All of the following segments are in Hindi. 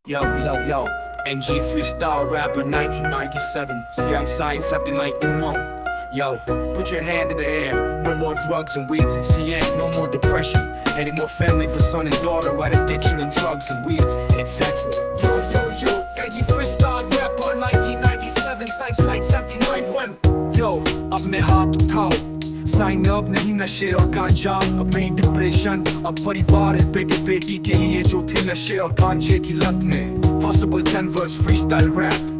Yo, NG freestyle rapper 1997. See I'm signed something like Umo. Yo, put your hand in the air. No more drugs and weeds and CN. No more depression. Any more family for son and daughter. While addiction and drugs and weeds, etc. Yo, NG freestyle rapper 1997. Signed 79 Yo, अब मैं हाथ उठाओ साइन अब नहीं नशे और गांजा अब नहीं डिप्रेशन अब परिवार है बेटे बेटी के लिए जो थे नशे और गांजे की लत में पॉसिबल कैनवर्स फ्रीस्टाइल रैप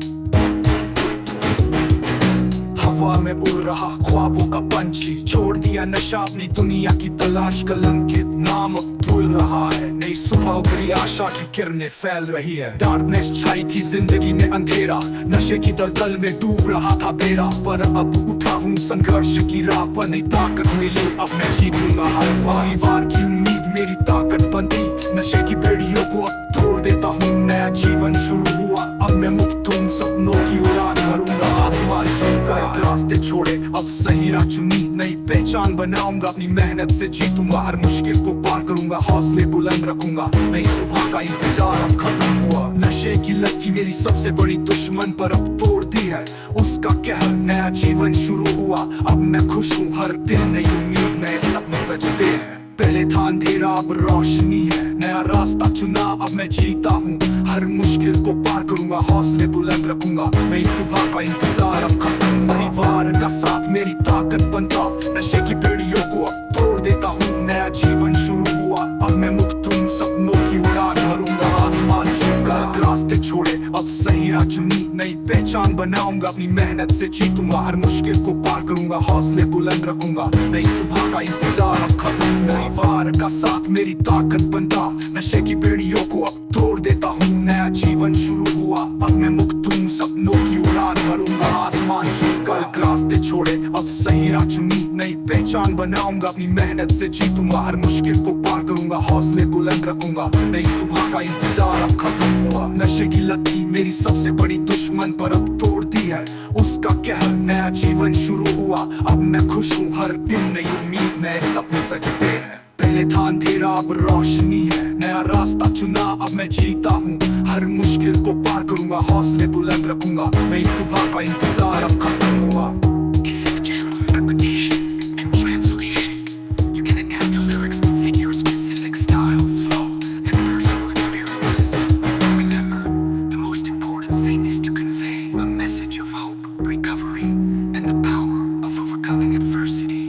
हवा में उड़ रहा ख्वाबों का पंछी छोड़ दिया नशा अपनी दुनिया की तलाश कलंकित नाम अब भूल रहा है नई सुबह उभरी आशा की किरणें फैल रही है डार्कनेस छाई थी जिंदगी में अंधेरा नशे की दलदल में डूब रहा था बेड़ा पर अब उठा हूँ संघर्ष की राह पर नई ताकत मिली अब मैं जीतूंगा हर परिवार की उम्मीद मेरी ताकत बनती नशे की बेड़ियों को अब तोड़ देता हूँ नया जीवन शुरू हुआ अब मैं मुक्त हूँ सपनों की उड़ान भरूंगा आसमान छूकर रास्ते छोड़े अब सही राह चुनी नई पहचान बनाऊंगा अपनी मेहनत से जीतूंगा हर मुश्किल को पार करूंगा हौसले बुलंद रखूंगा नई सुबह का इंतजार अब खत्म हुआ नशे की लत थी मेरी सबसे बड़ी दुश्मन पर अब तोड़ दी है उसका कहर नया जीवन शुरू हुआ अब मैं खुश हूँ हर दिन नई उम्मीद नए सपने सजते हैं पहले था अंधेरा अब रोशनी है नया रास्ता चुना अब मैं जीता हूँ हर मुश्किल को पार करूंगा हौसले बुलंद रखूंगा नई सुबह का इंतजार अब खत्म परिवार का साथ मेरी ताकत बनता नशे की बेड़ियों को अब तोड़ देता हूँ नया जीवन शुरू हुआ अब मैं मुक्त हूँ सपनों की उड़ान भरूंगा आसमान छूकर रास्ते छोड़े अब सही राह चुनी नई पहचान बनाऊंगा अपनी मेहनत से जीतूंगा हर मुश्किल को पार करूंगा हौसले बुलंद रखूंगा नई सुबह का इंतजार अब खत्म परिवार का साथ मेरी ताकत बनता नशे की बेड़ियों को अब तोड़ देता हूँ नया जीवन शुरू हुआ अब मैं मुक्त हूँ सपनों की उड़ान भरूंगा आसमान छूकर रास्ते छोड़े अब सही राह चुनी नई पहचान बनाऊंगा अपनी मेहनत से जीतूंगा हर मुश्किल को पार करूंगा हौसले बुलंद रखूंगा नई सुबह का इंतजार अब खत्म हुआ नशे की लत थी मेरी सबसे बड़ी दुश्मन पर अब तोड़ दी है उसका कहर नया जीवन शुरू हुआ अब मैं खुश हूँ हर दिन नई उम्मीद नए सपने सजते हैं पहले था अंधेरा अब रोशनी है नया रास्ता चुना अब मैं जीता हूँ हर मुश्किल को पार करूंगा हौसले बुलंद रखूंगा नई सुबह का इंतजार अब खत्म हुआ This is a general repetition and translation. You can adapt your lyrics to fit your specific style, flow, and personal experiences. Remember, the most important thing is to convey a message of hope, recovery, and the power of overcoming adversity.